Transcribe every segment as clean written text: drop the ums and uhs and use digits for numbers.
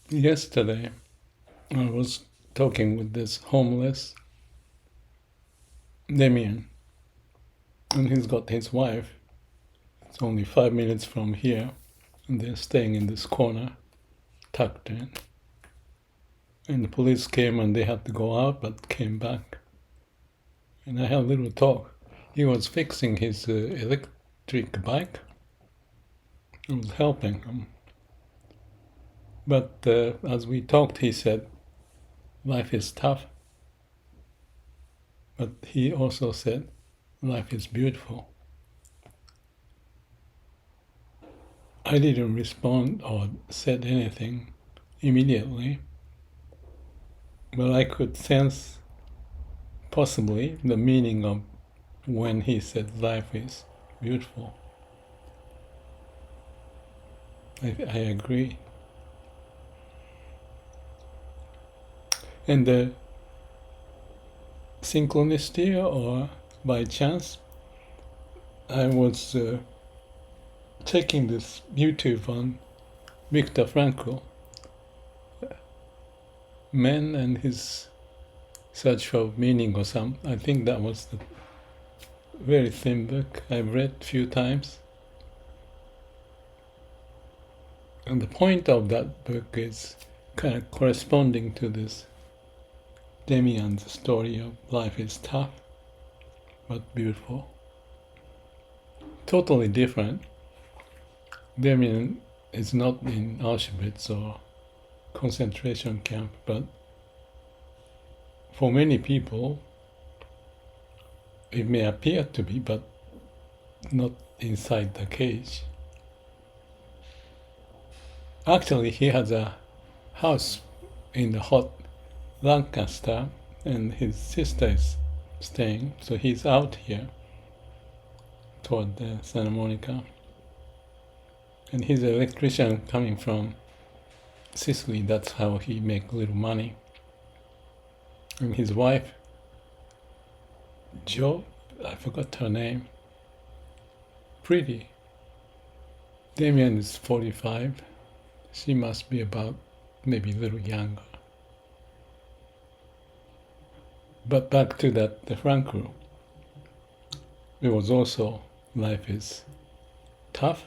Yesterday, I was talking with this homeless Damian, and he's got his wife. It's only 5 minutes from here, and they're staying in this corner, tucked in. And the police came and they had to go out, but came back. And I had a little talk. He was fixing his electric bike. I was helping him. But as we talked, he said, life is tough. But he also said, life is beautiful. I didn't respond or said anything immediately, but I could sense possibly the meaning of when he said life is beautiful. I agree. And the synchronicity or by chance, I was checking this YouTube on Viktor Frankl, Man and His Search for Meaning or something. I think that was the very thin book I've read a few times. And the point of that book is kind of corresponding to this Damian's story of life is tough but beautiful. Totally different. Damian is not in Auschwitz or concentration camp, but for many people it may appear to be, but not inside the cage. Actually, he has a house in the hot Lancaster, and his sister is staying, so he's out here toward Santa Monica. And he's an electrician coming from Sicily. That's how he makes little money. And his wife, Jo, I forgot her name, pretty. Damian is 45. She must be about maybe a little younger. But back to the Frankl. It was also life is tough.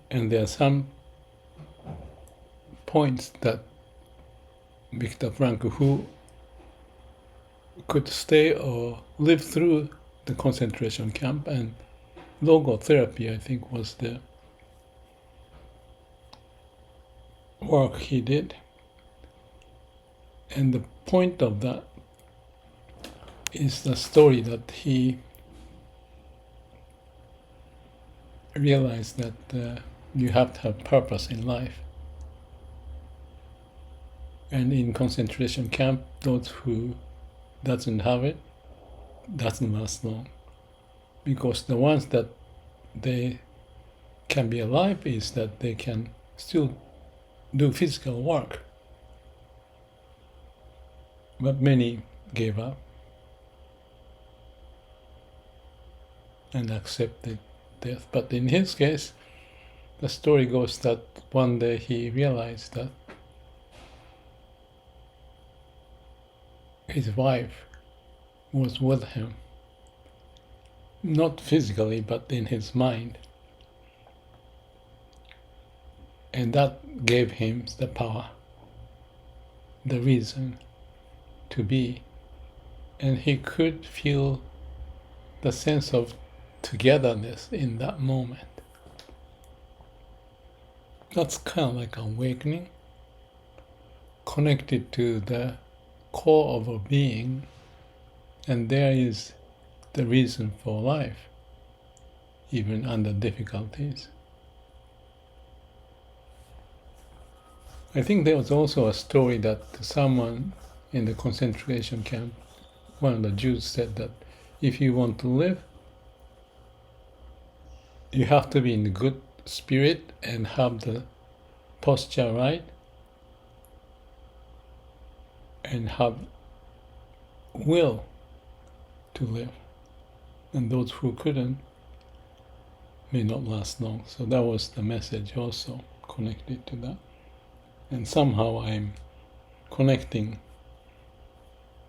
And there are some points that Viktor Frankl, who could stay or live through the concentration camp, and logotherapy, I think, was the work he did. And the point of that is the story that he realized that you have to have purpose in life. And in concentration camp, those who doesn't have it doesn't last long, because the ones that they can be alive is that they can still do physical work. But many gave up and accepted death. But in his case, the story goes that one day he realized that his wife was with him, not physically, but in his mind. And that gave him the power, the reason to be. And he could feel the sense of togetherness in that moment. That's kind of like awakening, connected to the core of our being, and there is the reason for life, even under difficulties. I think there was also a story that someone in the concentration camp, one of the Jews, said that if you want to live, you have to be in a good spirit and have the posture right and have will to live. And those who couldn't may not last long. So that was the message also connected to that. And somehow I'm connecting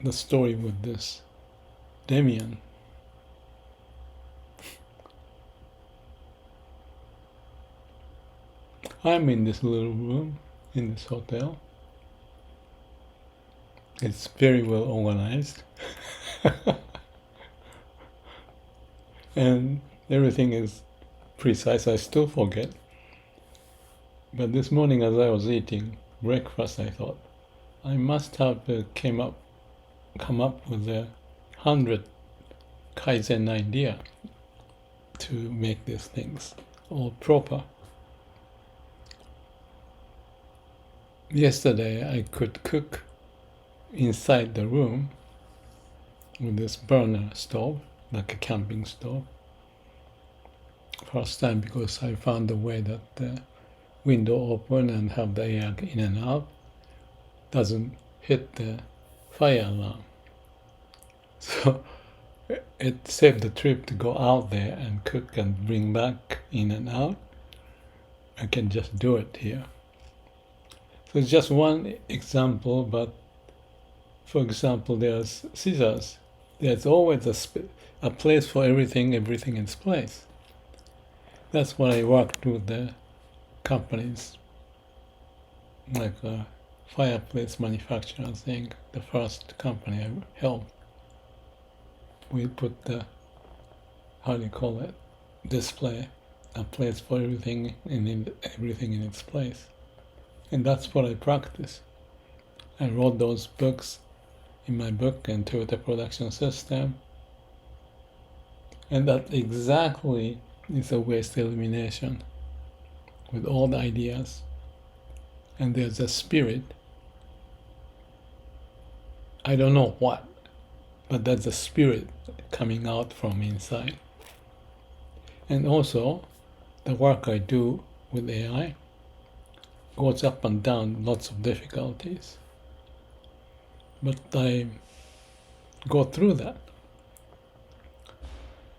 the story with this Damian. I'm in this little room in this hotel. It's very well organized. And everything is precise. I still forget. But this morning as I was eating breakfast, I thought, I must have come up with 100 Kaizen idea to make these things all proper. Yesterday I could cook inside the room with this burner stove, like a camping stove. First time because I found a way that the window open and have the air in and out doesn't hit the fire alarm. So it saved the trip to go out there and cook and bring back in and out. I can just do it here. So it's just one example, but for example, there's scissors. There's always a place for everything in its place. That's why I worked with the companies, like a fireplace manufacturer, I think, the first company I helped. We put the, display, a place for everything and everything in its place. And that's what I practice. I wrote those books in my book, Intuitive Production System. And that exactly is a waste elimination with all the ideas. And there's a spirit. I don't know what, but that's a spirit coming out from inside. And also, the work I do with AI goes up and down, lots of difficulties. But I go through that.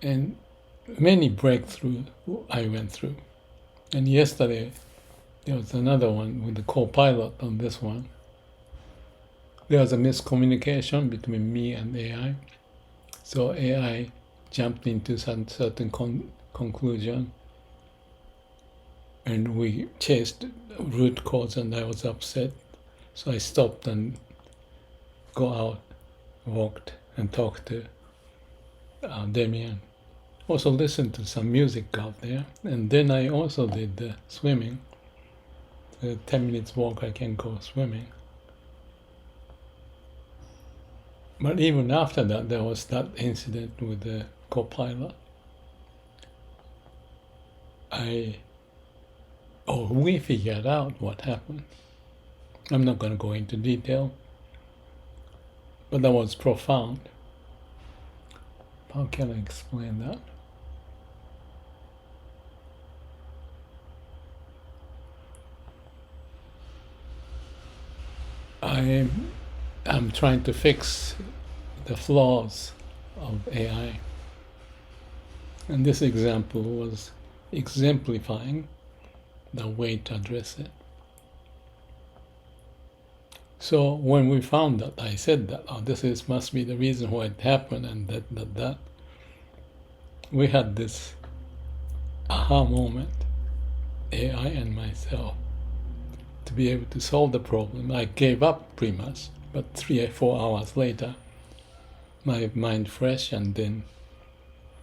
And many breakthroughs I went through. And yesterday, there was another one with the co-pilot on this one. There was a miscommunication between me and AI. So AI jumped into some certain conclusion. And we chased root cause and I was upset. So I stopped and go out, walked and talked to Damian. Also listened to some music out there. And then I also did the swimming. 10 minutes walk I can go swimming. But even after that, there was that incident with the co-pilot. We figured out what happened. I'm not going to go into detail, but that was profound. How can I explain that? I'm trying to fix the flaws of AI. And this example was exemplifying the way to address it. So when we found that, I said that, must be the reason why it happened and that. We had this aha moment, AI and myself, to be able to solve the problem. I gave up pretty much, but 3 or 4 hours later, my mind fresh and then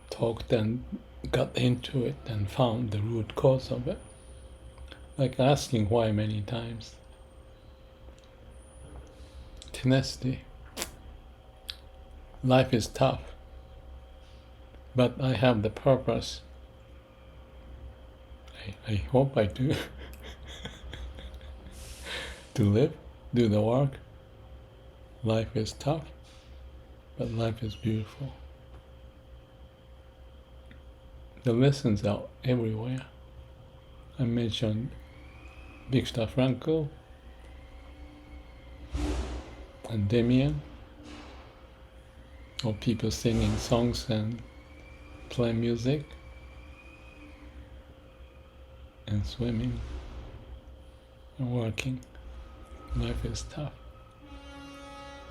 talked and got into it and found the root cause of it. Like asking why many times. Tenacity. Life is tough, but I have the purpose. I hope I do. To live, do the work. Life is tough, but life is beautiful. The lessons are everywhere. I mentioned Viktor Frankl and Damian, or people singing songs and playing music and swimming and working. Life is tough,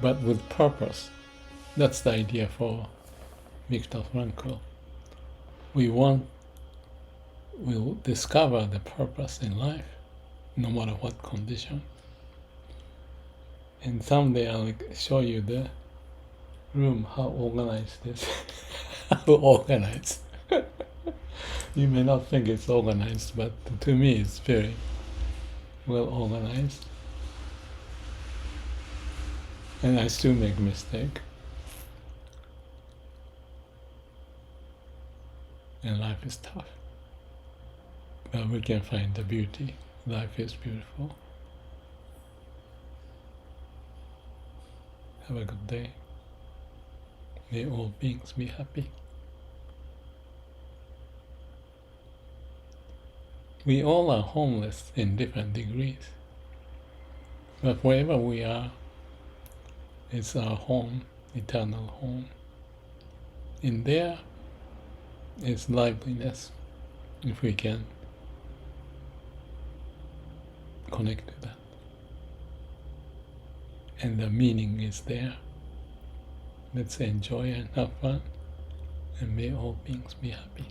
but with purpose. That's the idea for Viktor Frankl. We'll discover the purpose in life, no matter what condition. And someday I'll show you the room, how organized it is. How organized. You may not think it's organized, but to me it's very well organized. And I still make mistake. And life is tough. But we can find the beauty. Life is beautiful. Have a good day. May all beings be happy. We all are homeless in different degrees. But wherever we are, it's our home, eternal home. In there is liveliness, if we can connect to that. And the meaning is there. Let's enjoy and have fun, and may all beings be happy.